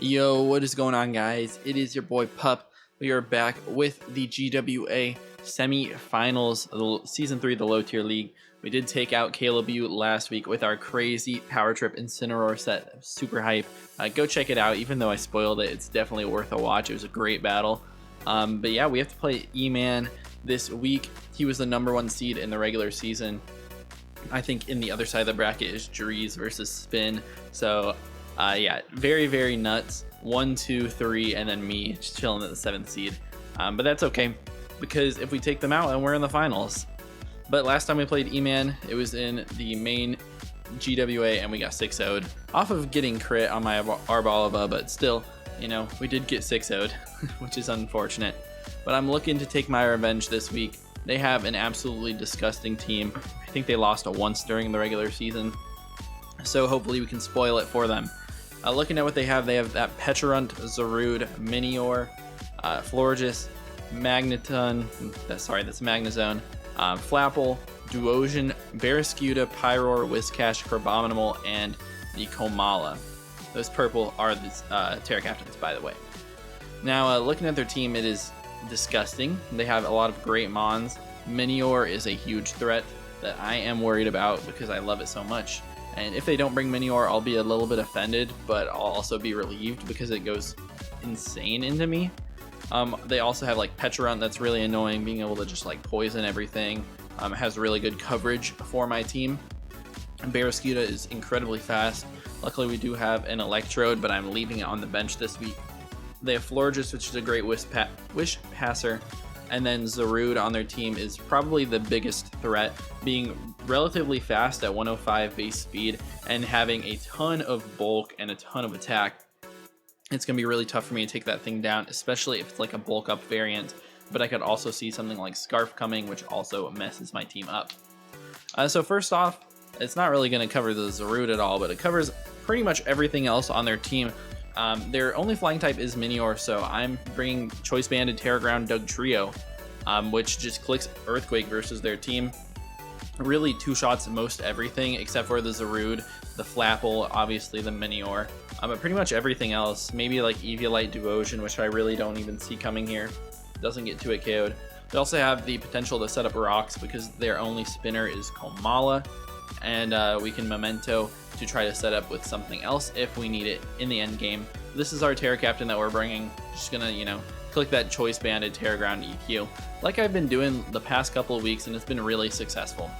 Yo, what is going on, guys? It is your boy Pup. We are back with the GWA semi-finals, Season 3 of the Low Tier League. We did take out Caleb U last week with our crazy Power Trip Incineroar set. Super hype. Go check it out. Even though I spoiled it, it's definitely worth a watch. It was a great battle. But yeah, we have to play E-Man this week. He was the #1 seed in the regular season. I think in the other side of the bracket is Drees versus Spin. So yeah, very nuts. 1, 2, 3, and then me just chilling at the 7th seed. But that's okay, because if we take them out, and we're in the finals. But last time we played E-Man, it was in the main GWA, and we got 6-0'd off of getting crit on my Arbalaba, but still, you know, we did get 6-0'd, which is unfortunate. But I'm looking to take my revenge this week. They have an absolutely disgusting team. I think they lost once during the regular season, so hopefully we can spoil it for them. Looking at what they have that Pecharunt, Zarude, Minior, Florges, Magneton, that's Magnezone, Flapple, Duosion, Barrascuda, Pyroar, Whiscash, Carbominimal, and the Komala. Those purple are the Tera Captains, by the way. Now, looking at their team, it is disgusting. They have a lot of great mons. Minior is a huge threat that I am worried about because I love it so much. And if they don't bring Minior, I'll be a little bit offended, but I'll also be relieved because it goes insane into me. They also have like Pecharunt, that's really annoying, being able to just like poison everything. Has really good coverage for my team. Barrascuda is incredibly fast. Luckily we do have an Electrode, but I'm leaving it on the bench this week. They have Florges, which is a great Wish Passer. And then Zarude on their team is probably the biggest threat, being relatively fast at 105 base speed and having a ton of bulk and a ton of attack. It's going to be really tough for me to take that thing down, especially if it's like a bulk up variant. But I could also see something like Scarf coming, which also messes my team up. So first off, it's not really going to cover the Zarude at all, but it covers pretty much everything else on their team. Their only flying type is Minior, so I'm bringing Choice Banded Terra Ground Dugtrio, which just clicks Earthquake versus their team. Really two-shots most everything except for the Zarude, the Flapple, obviously the Minior, but pretty much everything else. Maybe like Eviolite Duosion, which I really don't even see coming here. Doesn't get 2-hit KO'd. They also have the potential to set up rocks because their only spinner is Komala, and we can Memento to try to set up with something else if we need it in the end game. This is our Tera Captain that we're bringing. Just gonna, you know, click that Choice Banded Terra Ground EQ like I've been doing the past couple of weeks, and it's been really successful.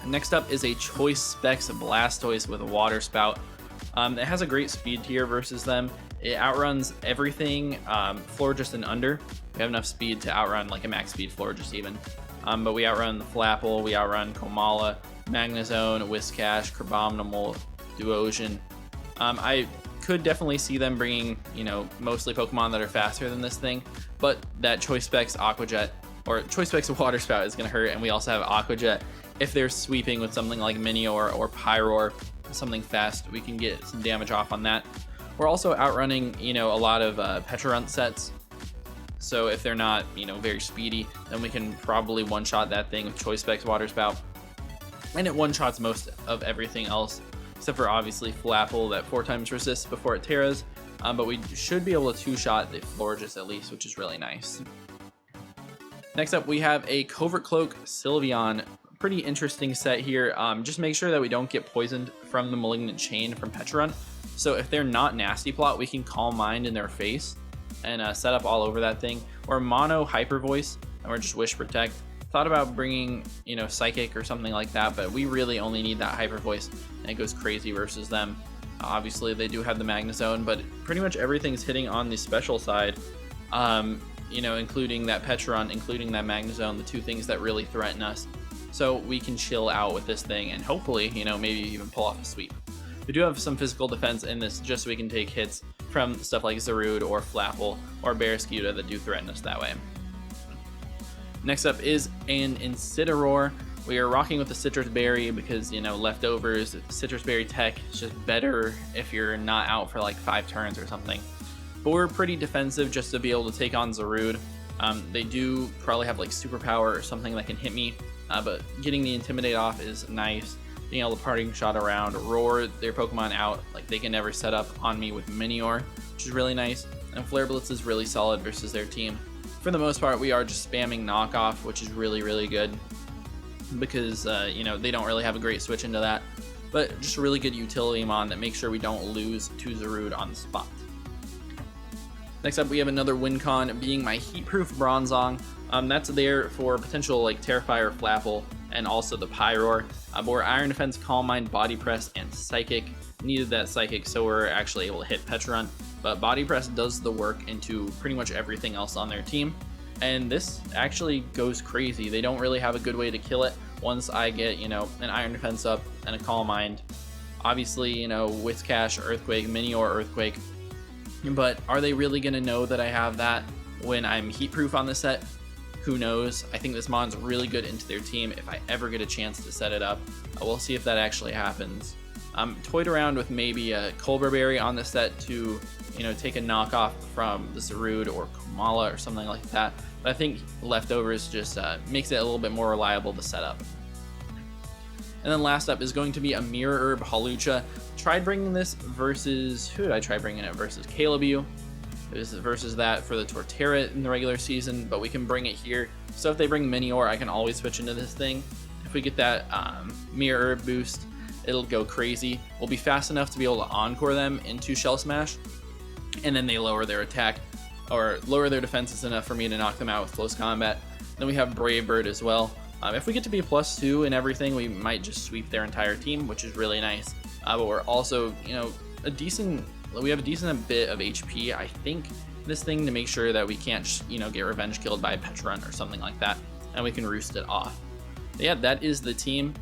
Next up is a Choice Specs Blastoise with a Water Spout. It has a great speed tier versus them. It outruns everything Florges and under. We have enough speed to outrun like a max speed Florges even. But we outrun the Flapple, we outrun Komala, Magnezone, Whiscash, Carbominimal, Duosion. I could definitely see them bringing, you know, mostly Pokemon that are faster than this thing, but that Choice Specs Aqua Jet, or Choice Specs Water Spout, is going to hurt, and we also have Aqua Jet. If they're sweeping with something like Minior or Pyroar, something fast, we can get some damage off on that. We're also outrunning, you know, a lot of Pecharunt sets, so if they're not, you know, very speedy, then we can probably one-shot that thing with Choice Specs Water Spout. And it one-shots most of everything else, except for obviously Flapple that 4x resists before it teras, but we should be able to two-shot the Florges at least, which is really nice. Next up, we have a Covert Cloak Sylveon. Pretty interesting set here. Just make sure that we don't get poisoned from the Malignant Chain from Pecharunt. So if they're not Nasty Plot, we can Calm Mind in their face and set up all over that thing. Or Mono Hyper Voice, and we're just Wish Protect. Thought about bringing, you know, Psychic or something like that, but we really only need that Hyper Voice, and it goes crazy versus them. Obviously, they do have the Magnezone, but pretty much everything's hitting on the special side. You know, including that Pecharunt, including that Magnezone, the two things that really threaten us. So we can chill out with this thing and hopefully, you know, maybe even pull off a sweep. We do have some physical defense in this just so we can take hits from stuff like Zarude or Flapple or Barrascuda that do threaten us that way. Next up is an Incineroar. We are rocking with the Citrus Berry because, you know, leftovers, Citrus Berry tech is just better if you're not out for like 5 turns or something. But we're pretty defensive just to be able to take on Zarude. They do probably have like superpower or something that can hit me, but getting the Intimidate off is nice. being able to parting shot around, roar their Pokemon out. Like, they can never set up on me with Minior, which is really nice. And Flare Blitz is really solid versus their team. For the most part, we are just spamming knockoff, which is really, really good because, you know, they don't really have a great switch into that. But just a really good utility mon that makes sure we don't lose to Zarude on the spot. Next up, we have another win con being my Heat-Proof Bronzong. That's there for potential like Terrify or Flapple and also the Pyroar. But we're Iron Defense, Calm Mind, Body Press, and Psychic. Needed that Psychic so we're actually able to hit Pecharunt. But Body Press does the work into pretty much everything else on their team. And this actually goes crazy. They don't really have a good way to kill it once I get, you know, an Iron Defense up and a Calm Mind. Obviously, you know, Whiscash, Earthquake, Minior, Earthquake. But are they really going to know that I have that when I'm Heat-Proof on the set? Who knows? I think this mon's really good into their team if I ever get a chance to set it up. We'll see if that actually happens. Toyed around with maybe a Colbur Berry on the set to, you know, take a knockoff from the Zarude or Kamala or something like that. But I think Leftovers just makes it a little bit more reliable to set up. And then last up is going to be a Mirror Herb Hawlucha. Tried bringing this versus, who did I try bringing it versus? Calebu. It was versus that for the Torterra in the regular season, but we can bring it here. So if they bring Minior, I can always switch into this thing. If we get that Mirror Herb boost, it'll go crazy. We'll be fast enough to be able to Encore them into Shell Smash, and then they lower their attack, or lower their defenses enough for me to knock them out with Close Combat. Then we have Brave Bird as well. If we get to be +2 and everything, we might just sweep their entire team, which is really nice. But we're also, you know, we have a decent bit of HP, I think, this thing to make sure that we can't, you know, get revenge killed by a Pecharunt or something like that, and we can roost it off. But yeah, that is the team.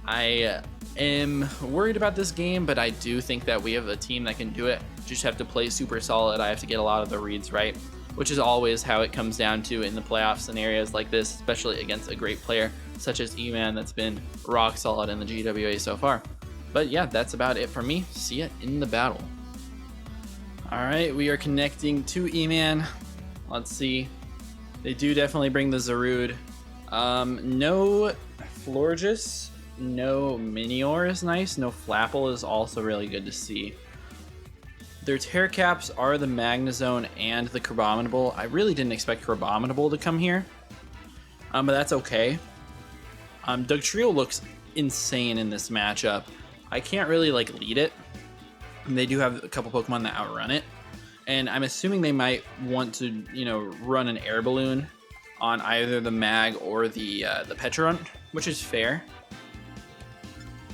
I am worried about this game, but I do think that we have a team that can do it. Just have to play super solid. I have to get a lot of the reads right, which is always how it comes down to in the playoff scenarios like this, especially against a great player such as E-Man that's been rock solid in the GWA so far. But yeah, that's about it for me. See ya in the battle. Alright, we are connecting to E-Man. Let's see. They do definitely bring the Zarude. No Florges, no Minior is nice. No Flapple is also really good to see. Their Terra Caps are the Magnezone and the Crabominable. I really didn't expect Crabominable to come here, but that's okay. Dugtrio looks insane in this matchup. I can't really like lead it. They do have a couple Pokemon that outrun it, and I'm assuming they might want to, you know, run an Air Balloon on either the Mag or the Pecharunt, which is fair.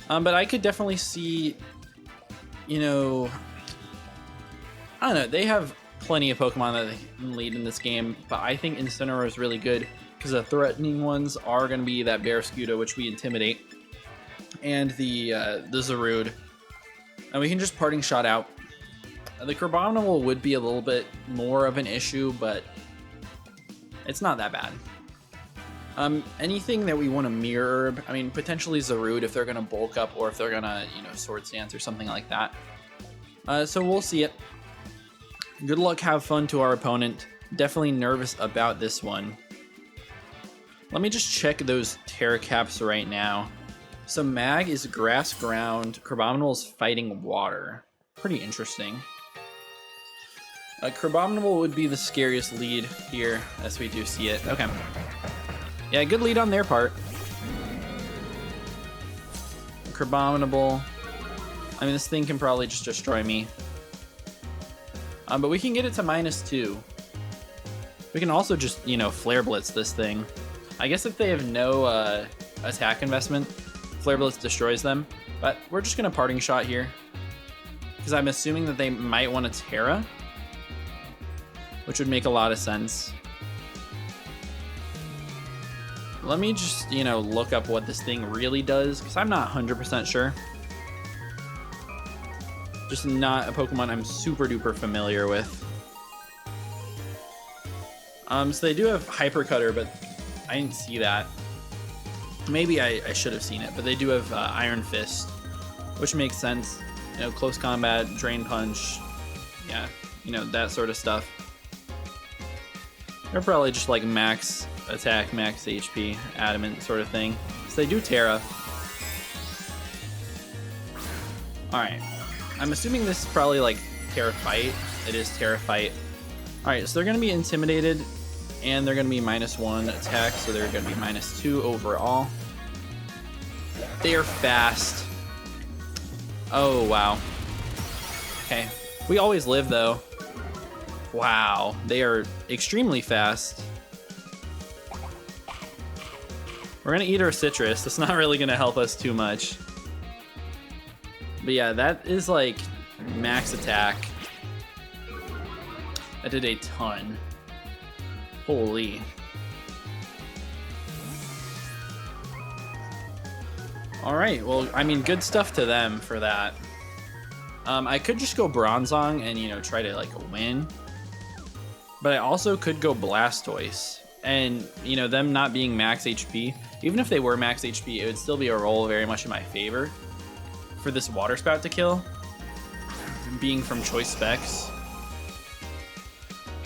But I could definitely see, you know, I don't know. They have plenty of Pokemon that they can lead in this game, but I think Incineroar is really good because the threatening ones are going to be that Barraskewda, which we intimidate, and the Zarude. And we can just Parting Shot out. The Crabominable would be a little bit more of an issue, but it's not that bad. Anything that we want to Mirror Herb, I mean, potentially Zarude if they're going to bulk up or if they're going to, you know, Sword Stance or something like that. So we'll see it. Good luck, have fun to our opponent. Definitely nervous about this one. Let me just check those Terra Caps right now. So Mag is Grass Ground, Crabominable is Fighting Water. Pretty interesting. Crabominable would be the scariest lead here, as we do see it. Okay. Yeah, good lead on their part. Crabominable. I mean, this thing can probably just destroy me. But we can get it to -2. We can also just, you know, Flare Blitz this thing. I guess if they have no attack investment, Flare Blitz destroys them. But we're just going to Parting Shot here, because I'm assuming that they might want to Tera, which would make a lot of sense. Let me just, you know, look up what this thing really does, because I'm not 100% sure. Just not a Pokemon I'm super duper familiar with. So they do have Hyper Cutter, but I didn't see that. Maybe I should have seen it, but they do have Iron Fist, which makes sense. You know, Close Combat, Drain Punch, yeah, you know, that sort of stuff. They're probably just like max attack, max HP, adamant sort of thing. So they do Tera. Alright. I'm assuming this is probably like Tera Fight. It is Tera Fight. Alright, so they're going to be intimidated, and they're going to be -1 attack, so they're going to be -2 overall. They are fast. Oh, wow. Okay. We always live, though. Wow. They are extremely fast. We're going to eat our citrus. That's not really going to help us too much. But yeah, that is like max attack. That did a ton. Holy. Alright, well, I mean, good stuff to them for that. I could just go Bronzong and, you know, try to, like, win. But I also could go Blastoise. And, you know, them not being max HP, even if they were max HP, it would still be a roll very much in my favor for this Water Spout to kill, being from choice specs.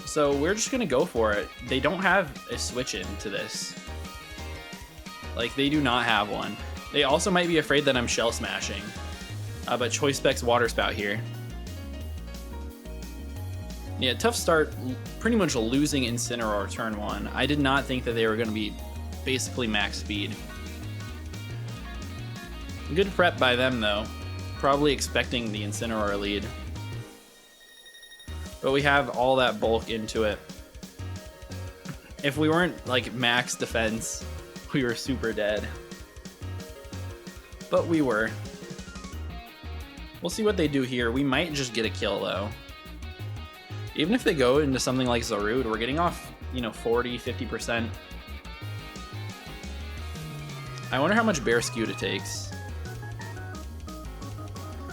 So we're just gonna go for it. They don't have a switch into this. Like, they do not have one. They also might be afraid that I'm shell smashing. But choice specs Water Spout here. Yeah, tough start, pretty much losing Incineroar turn 1. I did not think that they were gonna be basically max speed. Good prep by them, though. Probably expecting the Incineroar lead. But we have all that bulk into it. If we weren't, like, max defense, we were super dead. But we were. We'll see what they do here. We might just get a kill, though. Even if they go into something like Zarude, we're getting off, you know, 40, 50%. I wonder how much Barrascuda takes.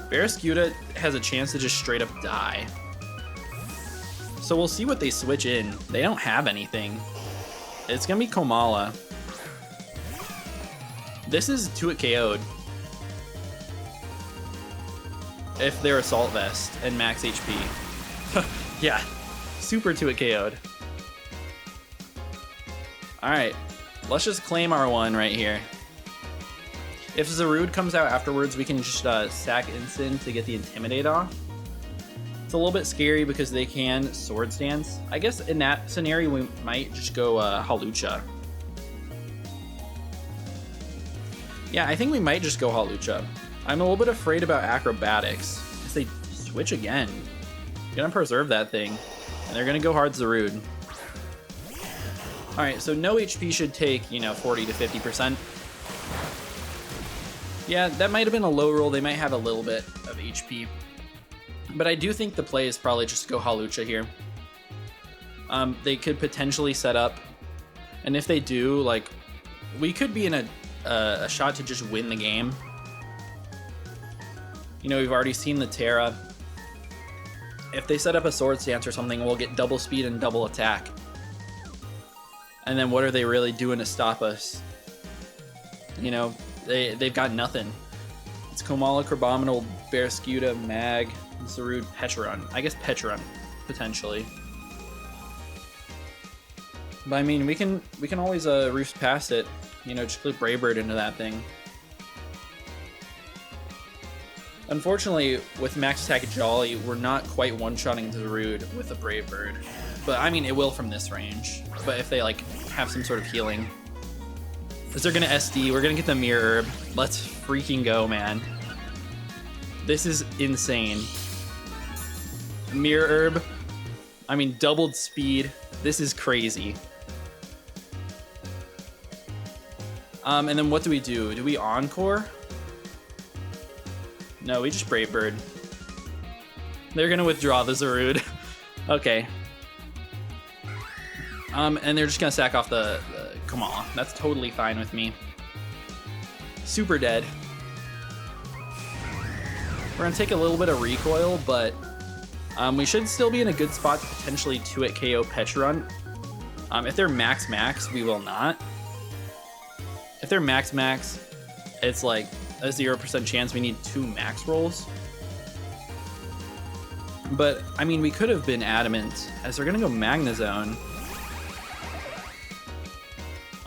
Barrascuda has a chance to just straight up die. So we'll see what they switch in. They don't have anything. It's gonna be Komala. This is 2-hit KO'd. If they're Assault Vest and max HP. Yeah, super 2-hit KO'd. Alright, let's just claim our one right here. If Zarude comes out afterwards, we can just sack Incin to get the Intimidate off. It's a little bit scary because they can Sword Stance. I guess in that scenario, we might just go Hawlucha. Yeah, I think we might just go Hawlucha. I'm a little bit afraid about Acrobatics. Because they switch again. Gonna preserve that thing. And they're gonna go hard Zarude. Alright, so no HP should take, you know, 40 to 50%. Yeah, that might have been a low roll. They might have a little bit of HP. But I do think the play is probably just go Hawlucha here. They could potentially set up. And if they do, like, we could be in a shot to just win the game. You know, we've already seen the Tera. If they set up a Sword Stance or something, we'll get double speed and double attack. And then what are they really doing to stop us? You know, they've got nothing. It's Komala, Crabominal, Barrascuda, Mag, Zarude, Pecharon. I guess Pecharon, potentially. But I mean, we can always roost past it. You know, just put Brave Bird into that thing. Unfortunately, with max attack Jolly, we're not quite one-shotting Zarude with a Brave Bird. But I mean, it will from this range. But if they like have some sort of healing. Because they're gonna SD, we're gonna get the Mirror Herb. Let's freaking go, man. This is insane. Mirror Herb. I mean, doubled speed. This is crazy. And then what do? Do we Encore? No, we just Brave Bird. They're gonna withdraw the Zarude. Okay. And they're just gonna sack off the Kamala. That's totally fine with me. Super dead. We're gonna take a little bit of recoil, but we should still be in a good spot to potentially 2-hit KO Pecharon. If they're max, we will not. If they're max, it's like a 0% chance we need 2 max rolls. But, I mean, we could have been adamant, as they're gonna go Magnezone.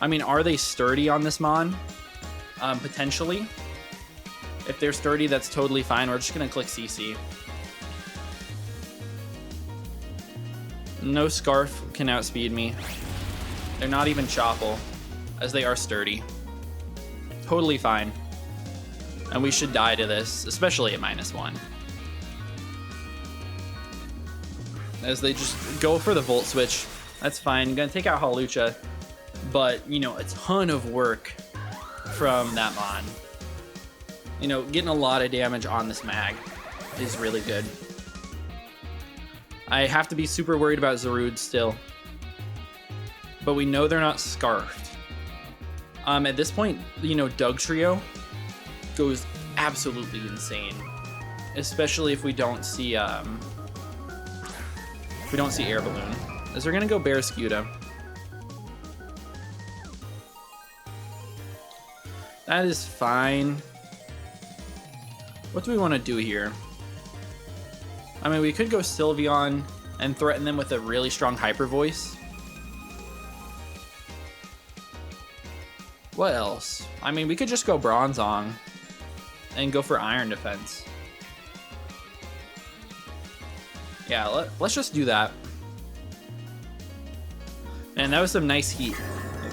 I mean, are they sturdy on this Mon? Potentially. If they're sturdy, that's totally fine. We're just going to click CC. No Scarf can outspeed me. They're not even Chopple, as they are sturdy. Totally fine. And we should die to this, especially at -1. As they just go for the Volt Switch. That's fine. Gonna take out Hawlucha, but, you know, a ton of work from that Mon. You know, getting a lot of damage on this mag is really good. I have to be super worried about Zarude still. But we know they're not Scarfed. At this point, you know, Dugtrio goes absolutely insane. Especially if we don't see Air Balloon. As they're gonna go Barraskewda. That is fine. What do we want to do here? I mean, we could go Sylveon and threaten them with a really strong Hyper Voice. What else? I mean, we could just go Bronzong and go for Iron Defense. Yeah, let's just do that. And that was some nice heat.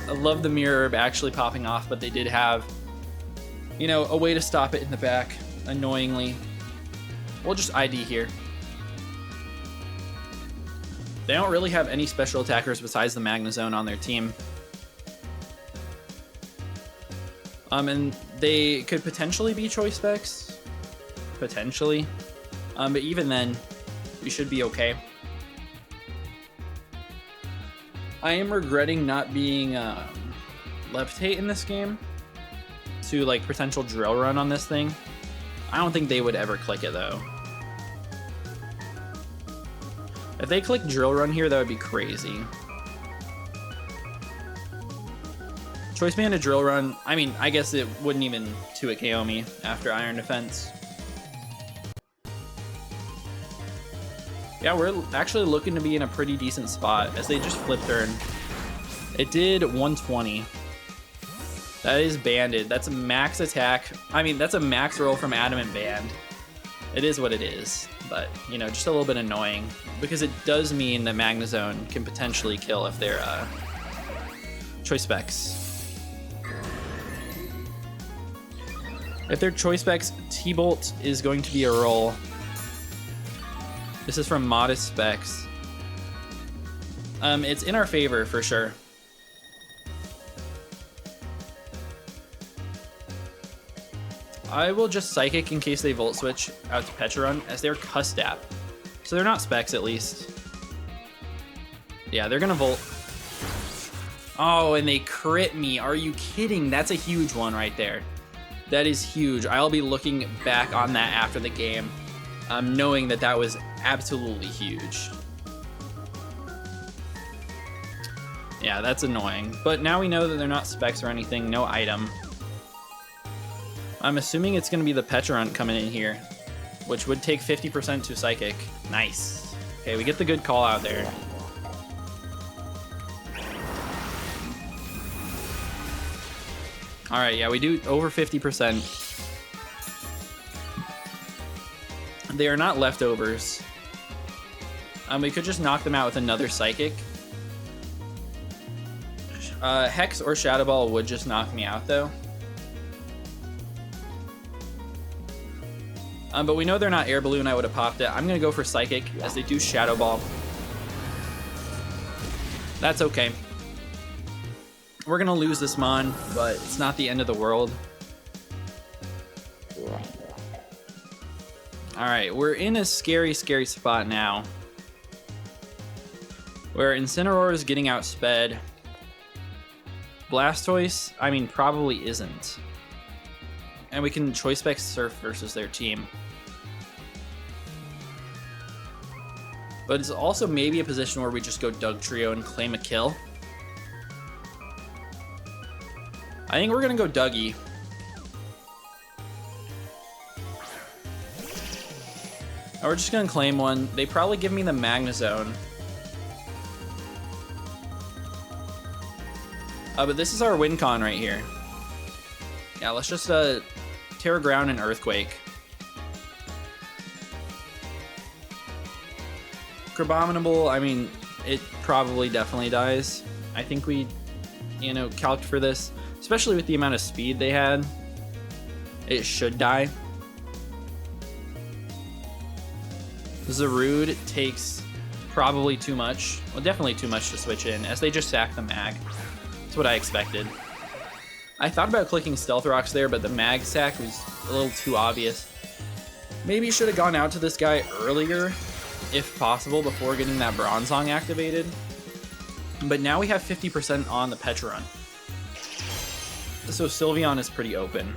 I love the Mirror Herb actually popping off, but they did have, you know, a way to stop it in the back, annoyingly. We'll just ID here. They don't really have any special attackers besides the Magnezone on their team. And they could potentially be Choice Specs. Potentially. But even then, we should be okay. I am regretting not being Levitate in this game to like potential Drill Run on this thing. I don't think they would ever click it though. If they click Drill Run here, that would be crazy. Choice Band to Drill Run, I mean, I guess it wouldn't even 2-hit KO me after Iron Defense. Yeah, we're actually looking to be in a pretty decent spot as they just flip turn. It did 120. That is banded. That's a max attack. I mean, that's a max roll from Adamant Band. It is what it is, but, you know, just a little bit annoying because it does mean that Magnezone can potentially kill if they're Choice Specs. If they're Choice Specs, T-Bolt is going to be a roll. This is from Modest Specs. It's in our favor for sure. I will just Psychic in case they Volt Switch out to Pecharunt, as they're Custap. So they're not Specs at least. Yeah, they're gonna Volt. Oh, and they crit me. Are you kidding? That's a huge one right there. That is huge. I'll be looking back on that after the game, knowing that that was absolutely huge. Yeah, that's annoying. But now we know that they're not Specs or anything, no item. I'm assuming it's going to be the Pecharunt coming in here, which would take 50% to Psychic. Nice. Okay, we get the good call out there. All right, yeah, we do over 50%. They are not leftovers. We could just knock them out with another Psychic. Hex or Shadow Ball would just knock me out, though. But we know they're not Air Balloon. I would have popped it. I'm going to go for Psychic, as they do Shadow Ball. That's okay. We're going to lose this Mon, but it's not the end of the world. Alright, we're in a scary, scary spot now. Where Incineroar is getting outsped. Blastoise, I mean, probably isn't. And we can Choice Spec Surf versus their team. But it's also maybe a position where we just go Dugtrio and claim a kill. I think we're going to go Dougie. And we're just going to claim one. They probably give me the Magnezone. But this is our win con right here. Yeah, let's just Terra Ground and Earthquake. Crabominable, I mean, it probably definitely dies. I think we, you know, calced for this, especially with the amount of speed they had. It should die. Zarude takes probably too much. Well, definitely too much to switch in, as they just sack the mag. That's what I expected. I thought about clicking Stealth Rocks there, but the mag sack was a little too obvious. Maybe should have gone out to this guy earlier, if possible, before getting that Bronzong activated. But now we have 50% on the Pecharunt. So Sylveon is pretty open.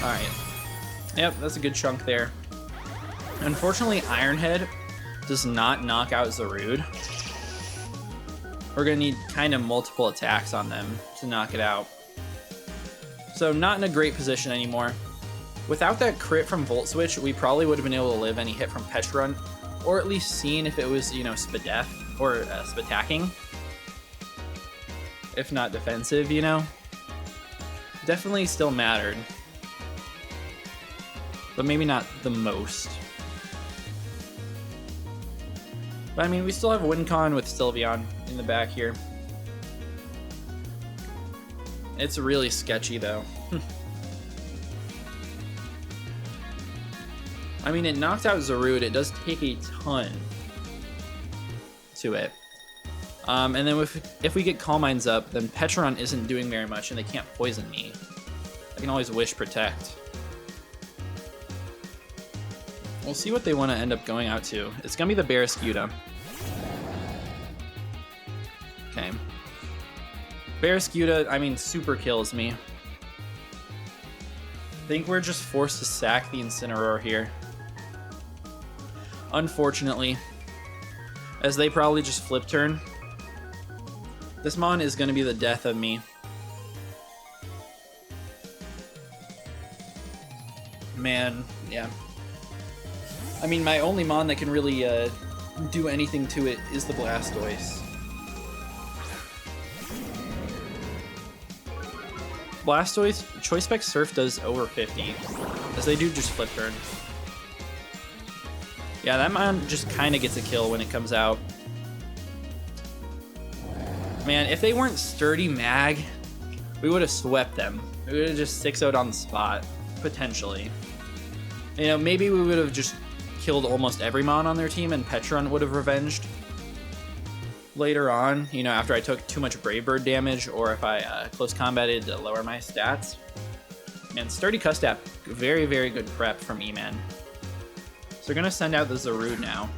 Alright. Yep, that's a good chunk there. Unfortunately, Iron Head does not knock out Zarude. We're going to need kind of multiple attacks on them to knock it out. So not in a great position anymore. Without that crit from Volt Switch, we probably would have been able to live any hit from Pecharunt, or at least seen if it was, you know, Spadef or Spatacking. If not defensive, you know. Definitely still mattered. But maybe not the most. But I mean, we still have Wincon with Sylveon in the back here. It's really sketchy though. I mean, it knocked out Zarude. It does take a ton to it. And then if we get Calm Minds up, then Pecharunt isn't doing very much and they can't poison me. I can always Wish Protect. We'll see what they want to end up going out to. It's going to be the Barraskewda. Okay. Barraskewda, I mean, super kills me. I think we're just forced to sack the Incineroar here. Unfortunately, as they probably just flip turn. This Mon is going to be the death of me. Man, yeah. I mean, my only Mon that can really do anything to it is the Blastoise. Blastoise, Choice Spec Surf does over 50, as they do just flip turn. Yeah, that Mon just kind of gets a kill when it comes out. Man, if they weren't Sturdy Mag, we would have swept them. We would have just 6-0'd on the spot, potentially. You know, maybe we would have just killed almost every Mon on their team and Pecharunt would have revenged later on, you know, after I took too much Brave Bird damage, or if I close combated to lower my stats. Man, Sturdy Custap, very, very good prep from E-Man. So we're going to send out the Zarude now.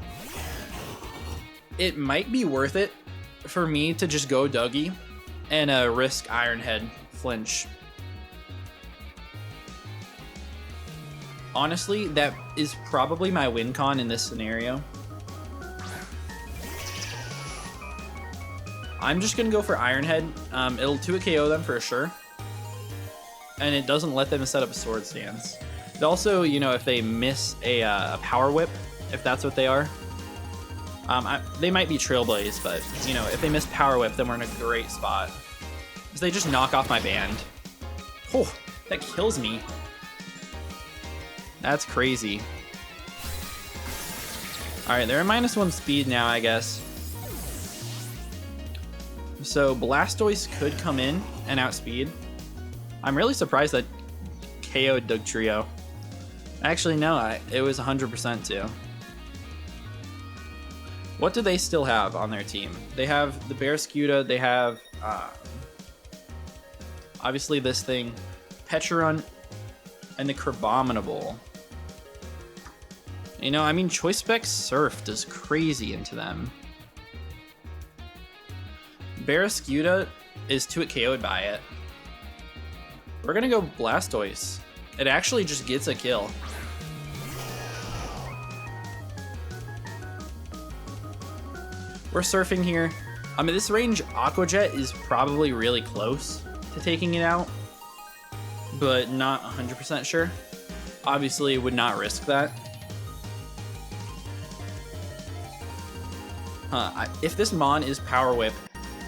It might be worth it for me to just go Dougie and risk Iron Head flinch. Honestly, that is probably my win con in this scenario. I'm just going to go for Iron Head. It'll 2 KO them for sure. And it doesn't let them set up a Sword Stance. It also, you know, if they miss a Power Whip, if that's what they are, they might be Trailblaze, but, you know, if they miss Power Whip, then we're in a great spot. Because they just knock off my band. Oh, that kills me. That's crazy. Alright, they're at -1 speed now, I guess. So Blastoise could come in and outspeed. I'm really surprised that KO'd Dugtrio. Actually, no, it was 100% too. What do they still have on their team? They have the Barraskewda, they have obviously this thing, Pecharunt, and the Crabominable. You know, I mean, Choice Spec Surf does crazy into them. Barraskewda is 2 KO'd by it. We're gonna go Blastoise. It actually just gets a kill. We're surfing here. I mean, this range Aqua Jet is probably really close to taking it out, but not 100% sure. Obviously, would not risk that. If this Mon is Power Whip,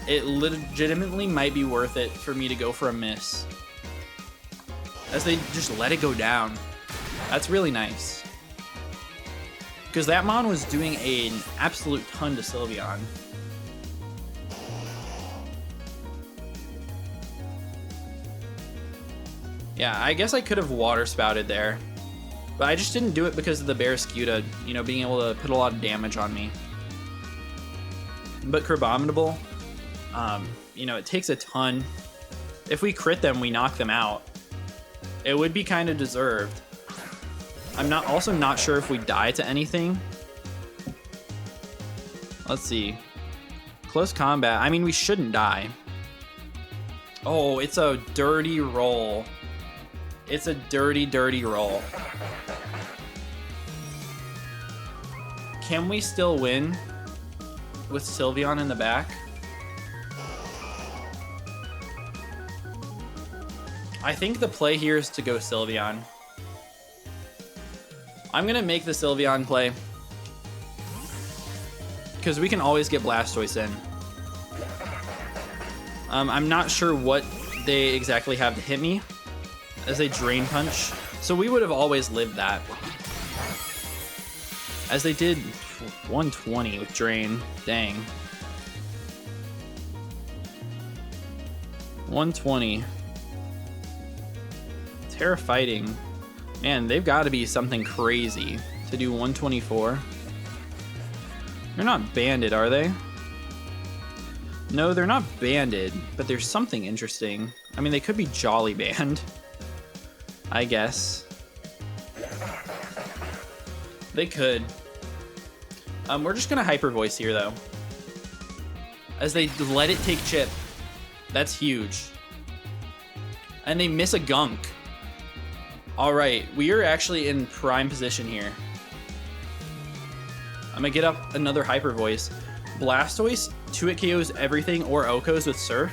it legitimately might be worth it for me to go for a miss, as they just let it go down. That's really nice, because that mon was doing an absolute ton to Sylveon. Yeah, I guess I could have water spouted there, but I just didn't do it because of the Barraskewda, you know, being able to put a lot of damage on me. But Crabominable, you know, it takes a ton. If we crit them, we knock them out. It would be kind of deserved. I'm also not sure if we die to anything. Let's see. Close combat. I mean, we shouldn't die. Oh, it's a dirty roll. It's a dirty, dirty roll. Can we still win with Sylveon in the back? I think the play here is to go Sylveon. I'm gonna make the Sylveon play, because we can always get Blastoise in. I'm not sure what they exactly have to hit me as a Drain Punch, so we would have always lived that. As they did 120 with Drain. Dang. 120. Tera Fighting. Man, they've got to be something crazy to do 124. They're not banded, are they? No, they're not banded, but there's something interesting. I mean, they could be Jolly Band, I guess. They could. We're just gonna Hyper Voice here, though, as they let it take Chip. That's huge. And they miss a Gunk. All right, we are actually in prime position here. I'm gonna get up another Hyper Voice. Blastoise 2-hit KOs everything or OHKOs with Surf.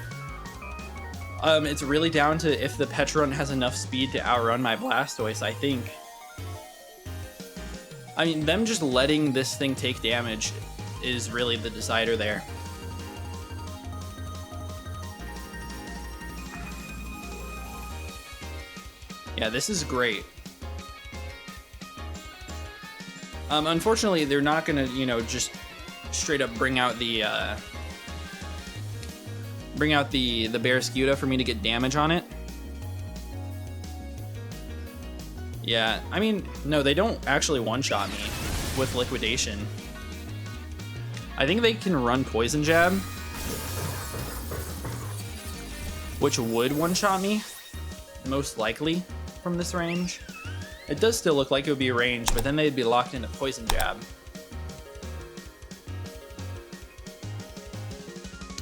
It's really down to if the Petrun has enough speed to outrun my Blastoise, I think. I mean, them just letting this thing take damage is really the decider there. Yeah, this is great. Unfortunately, they're not gonna, you know, just straight up bring out the Barraskewda for me to get damage on it. Yeah, I mean, no, they don't actually one-shot me with Liquidation. I think they can run Poison Jab, which would one-shot me, most likely, from this range. It does still look like it would be a range, but then they'd be locked into Poison Jab.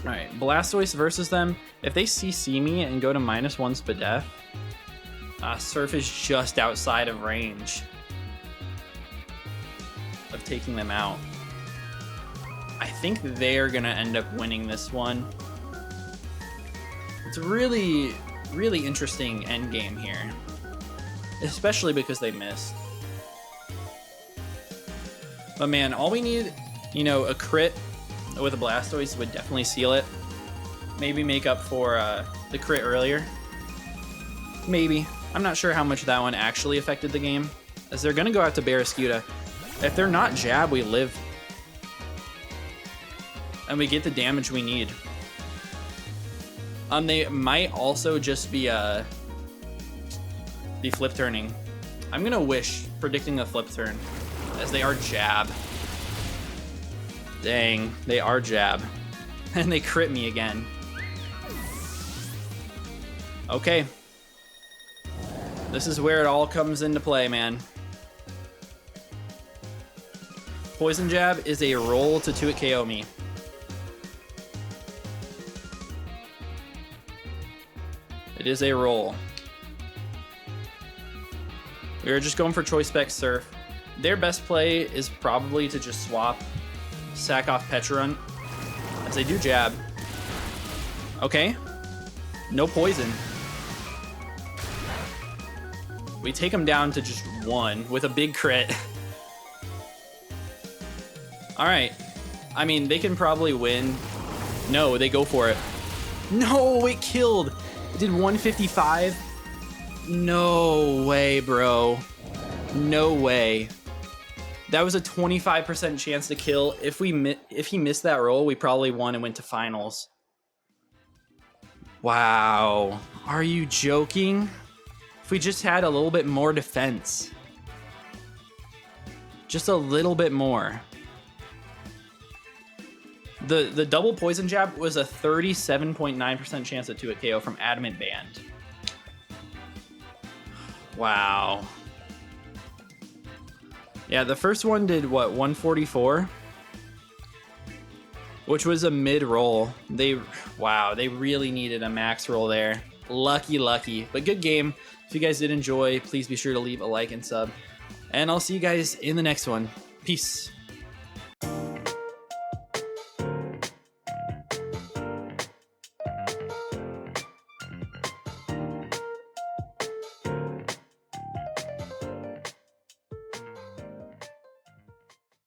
Alright, Blastoise versus them. If they CC me and go to -1 Spadef, Surf is just outside of range of taking them out. I think they're gonna end up winning this one. It's a really, really interesting endgame here, especially because they missed. But man, all we need, you know, a crit with a Blastoise would definitely seal it. Maybe make up for the crit earlier. Maybe. I'm not sure how much that one actually affected the game, as they're gonna go out to Barraskewda. If they're not Jab, we live. And we get the damage we need. They might also just be flip turning. I'm gonna wish, predicting a flip turn, as they are Jab. Dang, they are Jab. And they crit me again. Okay. This is where it all comes into play, man. Poison Jab is a roll to 2-hit KO me. It is a roll. We are just going for Choice Spec Surf. Their best play is probably to just swap, sack off Petrun, as they do Jab. Okay. No poison. We take them down to just 1 with a big crit. Alright. I mean, they can probably win No, they go for it. No, it killed. It did 155. No way, bro. No way. That was a 25% chance to kill. If he missed that roll, we probably won and went to finals. Wow. Are you joking? If we just had a little bit more defense. Just a little bit more. The double poison jab was a 37.9% chance at 2-hit KO from Adamant Band. Wow. Yeah, the first one did what, 144? Which was a mid roll. Wow, they really needed a max roll there. Lucky. But good game. If you guys did enjoy, please be sure to leave a like and sub. And I'll see you guys in the next one. Peace.